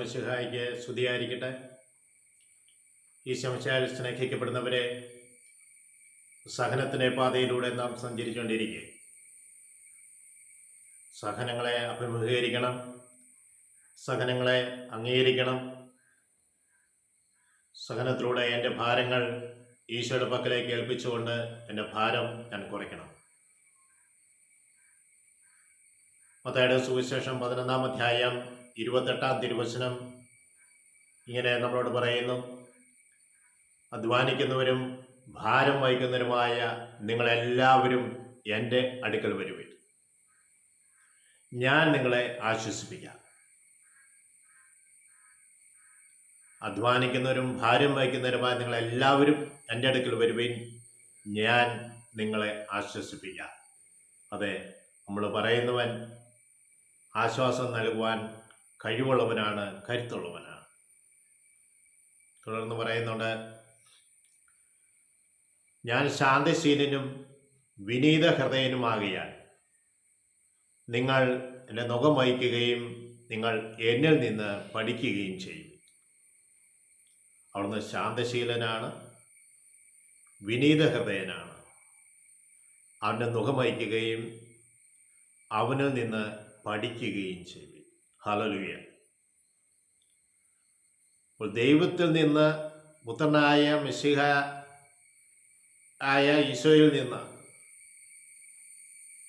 മിശിഹായിക്ക് സ്തുതിയായിരിക്കട്ടെ. ഈ ശംശയാൽ സ്നേഹിക്കപ്പെടുന്നവരെ, സഹനത്തിൻ്റെ പാതയിലൂടെ നാം സഞ്ചരിച്ചുകൊണ്ടിരിക്കുക. സഹനങ്ങളെ അഭിമുഖീകരിക്കണം, സഹനങ്ങളെ അംഗീകരിക്കണം. സഹനത്തിലൂടെ എൻ്റെ ഭാരങ്ങൾ ഈശോയുടെ പക്കലേക്ക് ഏൽപ്പിച്ചുകൊണ്ട് എൻ്റെ ഭാരം ഞാൻ കുറയ്ക്കണം. മത്തായിയുടെ സുവിശേഷം 11-ാം അധ്യായം 28-ാം തിരുവചനം ഇങ്ങനെ നമ്മളോട് പറയുന്നു: അധ്വാനിക്കുന്നവരും ഭാരം വഹിക്കുന്നവരുമായ നിങ്ങളെല്ലാവരും എൻ്റെ അടുക്കൽ വരുവിൻ, ഞാൻ നിങ്ങളെ ആശ്വസിപ്പിക്കാം. അധ്വാനിക്കുന്നവരും ഭാരം വഹിക്കുന്നവരുമായ നിങ്ങളെല്ലാവരും എൻ്റെ അടുക്കൽ വരുവിൻ, ഞാൻ നിങ്ങളെ ആശ്വസിപ്പിക്കാം. അതെ, നമ്മൾ പറയുന്നവൻ ആശ്വാസം നൽകുവാൻ കഴിവുള്ളവനാണ്, കരുത്തുള്ളവനാണ്. തുടർന്ന് പറയുന്നുണ്ട്: ഞാൻ ശാന്തശീലനും വിനീത ഹൃദയനുമാകിയാൽ നിങ്ങൾ എൻ്റെ നുകം വഹിക്കുകയും നിങ്ങൾ എന്നിൽ നിന്ന് പഠിക്കുകയും ചെയ്യും. അവിടുന്ന് ശാന്തശീലനാണ്, വിനീത ഹൃദയനാണ്. അവൻ്റെ നുകം വഹിക്കുകയും അവനിൽ നിന്ന് പഠിക്കുകയും ചെയ്യും. ഹല്ലേലൂയ. അപ്പോൾ ദൈവത്തിൽ നിന്ന്, പുത്രനായ മിശിഹ ആയ ഈശോയിൽ നിന്ന്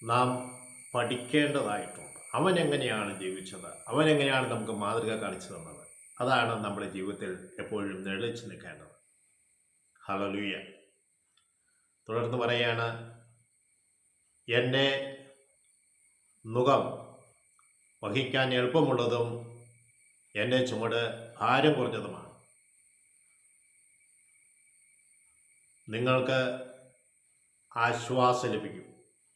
നാം പഠിക്കേണ്ടതായിട്ടുണ്ട്. അവൻ എങ്ങനെയാണ് ജീവിച്ചത്, അവൻ എങ്ങനെയാണ് നമുക്ക് മാതൃക കാണിച്ചു തന്നത്, അതാണ് നമ്മുടെ ജീവിതത്തിൽ എപ്പോഴും നിഴലിച്ചു നിൽക്കേണ്ടത്. ഹല്ലേലൂയ. തുടർന്ന് പറയാണ്: എൻ്റെ നുകം വഹിക്കാൻ എളുപ്പമുള്ളതും എൻ്റെ ചുമട് ഭാരം കുറഞ്ഞതുമാണ്. നിങ്ങൾക്ക് ആശ്വാസം ലഭിക്കും.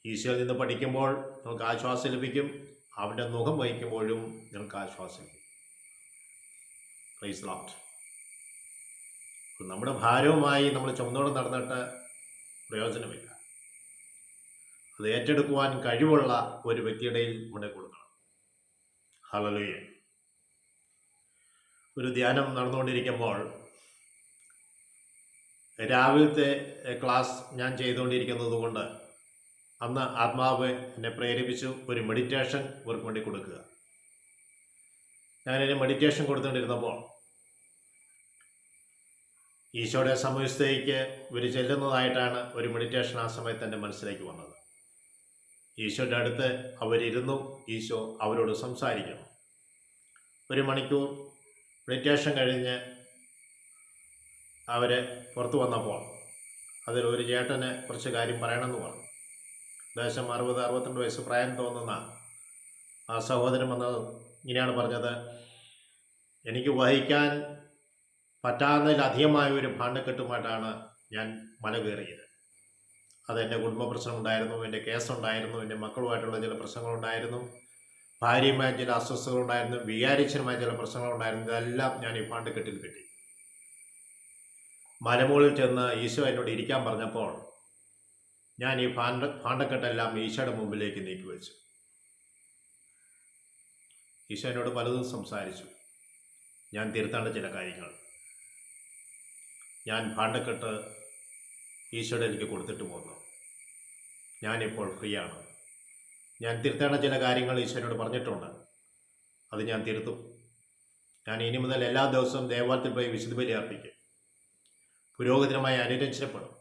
ഈശോയിൽ നിന്ന് പഠിക്കുമ്പോൾ നിങ്ങൾക്ക് ആശ്വാസം ലഭിക്കും. അവൻ്റെ നുകം വഹിക്കുമ്പോഴും നിങ്ങൾക്ക് ആശ്വാസം ലഭിക്കും. Praise the Lord. നമ്മുടെ ഭാരവുമായി നമ്മൾ ചുമന്നോടെ നടന്നിട്ട് പ്രയോജനമില്ല. അത് ഏറ്റെടുക്കുവാൻ കഴിവുള്ള ഒരു വ്യക്തിയുടെ ഇവിടെ കൊടുക്കണം. ഹല്ലേലൂയ. ഒരു ധ്യാനം നടന്നുകൊണ്ടിരിക്കുമ്പോൾ രാവിലത്തെ ക്ലാസ് ഞാൻ ചെയ്തുകൊണ്ടിരിക്കുന്നത് കൊണ്ട് അന്ന് ആത്മാവ് എന്നെ പ്രേരിപ്പിച്ചു ഒരു മെഡിറ്റേഷൻ ഇവർക്ക് വേണ്ടി കൊടുക്കുക. ഞാനതിന് മെഡിറ്റേഷൻ കൊടുത്തുകൊണ്ടിരുന്നപ്പോൾ ഈശോയുടെ സമയത്തേക്ക് ഇവർ ചെല്ലുന്നതായിട്ടാണ് ഒരു മെഡിറ്റേഷൻ ആ സമയത്ത് എൻ്റെ മനസ്സിലേക്ക് വന്നത്. ഈശോയുടെ അടുത്ത് അവരിരുന്നു. ഈശോ അവരോട് സംസാരിക്കണം. 1 മണിക്കൂർ മെഡിറ്റേഷൻ കഴിഞ്ഞ് അവർ പുറത്തു വന്നപ്പോൾ അതിൽ ഒരു ചേട്ടന് കുറച്ച് കാര്യം പറയണമെന്ന് പറഞ്ഞു. ഏകദേശം 60-62 വയസ്സ് പ്രായം തോന്നുന്ന ആ സഹോദരൻ വന്നത് ഇങ്ങനെയാണ് പറഞ്ഞത്: എനിക്ക് വഹിക്കാൻ പറ്റാവുന്നതിലധികമായ ഒരു ഭാണ്ഡക്കെട്ടുമായിട്ടാണ് ഞാൻ മല കയറിയത്. അതെൻ്റെ കുടുംബ പ്രശ്നമുണ്ടായിരുന്നു, എൻ്റെ കേസുണ്ടായിരുന്നു, എൻ്റെ മക്കളുമായിട്ടുള്ള ചില പ്രശ്നങ്ങളുണ്ടായിരുന്നു, ഭാര്യയുമായ ചില അസ്വസ്ഥതകളുണ്ടായിരുന്നു, വികാരിച്ചനുമായ ചില പ്രശ്നങ്ങളുണ്ടായിരുന്നു. ഇതെല്ലാം ഞാൻ ഈ ഭാണ്ഡക്കെട്ടിൽ കെട്ടി. മലമുകളിൽ ചെന്ന് ഈശോ എന്നോട് ഇരിക്കാൻ പറഞ്ഞപ്പോൾ ഞാൻ ഈ ഭാണ്ഡക്കെട്ടെല്ലാം ഈശോയുടെ മുമ്പിലേക്ക് നീക്കി വെച്ചു. ഈശോ എന്നോട് പലതും സംസാരിച്ചു. ഞാൻ തിരുത്തേണ്ട ചില കാര്യങ്ങൾ ഞാൻ ഭാണ്ഡക്കെട്ട് ഈശോയുടെ എനിക്ക് കൊടുത്തിട്ട് പോന്നു. ഞാനിപ്പോൾ ഫ്രീ ആണ്. ഞാൻ തിരുത്തേണ്ട ചില കാര്യങ്ങൾ ഈശോയോട് പറഞ്ഞിട്ടുണ്ട്. അത് ഞാൻ തിരുത്തും. ഞാൻ ഇനി മുതൽ എല്ലാ ദിവസവും ദേവാലയത്തിൽ പോയി വിശുദ്ധ ബലി അർപ്പിക്കും. പുരോഗതിനുമായി അനുരഞ്ജനപ്പെടും.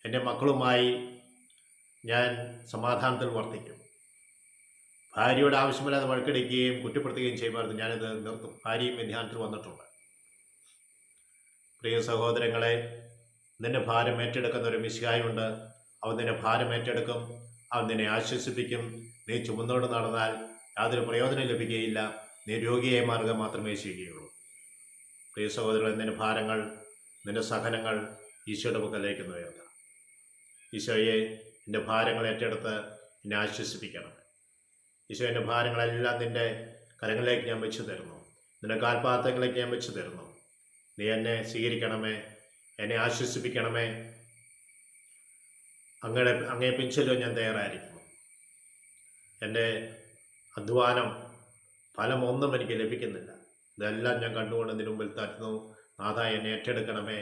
എൻ്റെ മക്കളുമായി ഞാൻ സമാധാനത്തിൽ വർത്തിക്കും. ഭാര്യയോട് ആവശ്യമില്ലാതെ വഴക്കടിക്കുകയും കുറ്റപ്പെടുത്തുകയും ചെയ്യുമായിരുന്നു. ഞാനിത് നിർത്തും. ഭാര്യയും ധ്യാനത്തിൽ വന്നിട്ടുണ്ട്. പ്രിയ സഹോദരങ്ങളെ, നിന്റെ ഭാരം ഏറ്റെടുക്കുന്ന ഒരു മിശിഹായുണ്ട്. അവൻ നിന്റെ ഭാരം ഏറ്റെടുക്കും. അവൻ നിന്നെ ആശ്വസിപ്പിക്കും. നീ ചുമന്നോട് നടന്നാൽ യാതൊരു പ്രയോജനം ലഭിക്കുകയില്ല. നീ രോഗിയായ മാർഗം മാത്രമേ ചെയ്യുകയുള്ളൂ. പ്രിയ സഹോദരങ്ങളെ, നിന്റെ ഭാരങ്ങൾ, നിന്റെ സഹനങ്ങൾ ഈശോയുടെ പക്കലേക്ക് ഉയർത്തുക. ഈശോയെ, എൻ്റെ ഭാരങ്ങൾ ഏറ്റെടുത്ത് എന്നെ ആശ്വസിപ്പിക്കണം. ഈശോ, എൻ്റെ ഭാരങ്ങളെല്ലാം നിൻ്റെ കരങ്ങളിലേക്ക് ഞാൻ വെച്ചു തരുന്നു. നിൻ്റെ കാൽപാദങ്ങളിലേക്ക് ഞാൻ വെച്ചു തരുന്നു. നീ എന്നെ സ്വീകരിക്കണമേ, എന്നെ ആശ്വസിപ്പിക്കണമേ. അങ്ങേ പിൻചെല്ലോ ഞാൻ തയ്യാറായിരിക്കുന്നു. എൻ്റെ അധ്വാനം ഫലമൊന്നും എനിക്ക് ലഭിക്കുന്നില്ല. ഇതെല്ലാം ഞാൻ കണ്ടുകൊണ്ട് നിന്റെ മുമ്പിൽ തരുന്നു. നാഥ, എന്നെ ഏറ്റെടുക്കണമേ.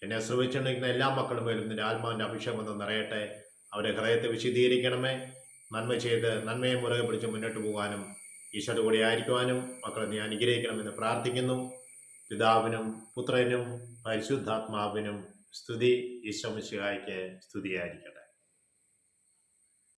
എന്നെ ശ്രമിച്ചുകൊണ്ടിരിക്കുന്ന എല്ലാ മക്കളും മേലും നിന്റെ ആത്മാവിൻ്റെ അഭിഷേകം ഒന്ന് നിറയട്ടെ. അവരെ ഹൃദയത്തെ വിശദീകരിക്കണമേ. നന്മ ചെയ്ത് നന്മയെ മുറുകെ പിടിച്ച് മുന്നോട്ട് പോകാനും ഈശോയുടെ കൂടെ ആയിരിക്കുവാനും മക്കളെ നീ അനുഗ്രഹിക്കണമെന്ന് പ്രാർത്ഥിക്കുന്നു. പിതാവിനും പുത്രനും പരിശുദ്ധാത്മാവിനും സ്തുതി. ഈശോ മിശിഹായ്ക്ക് സ്തുതിയായിരിക്കട്ടെ.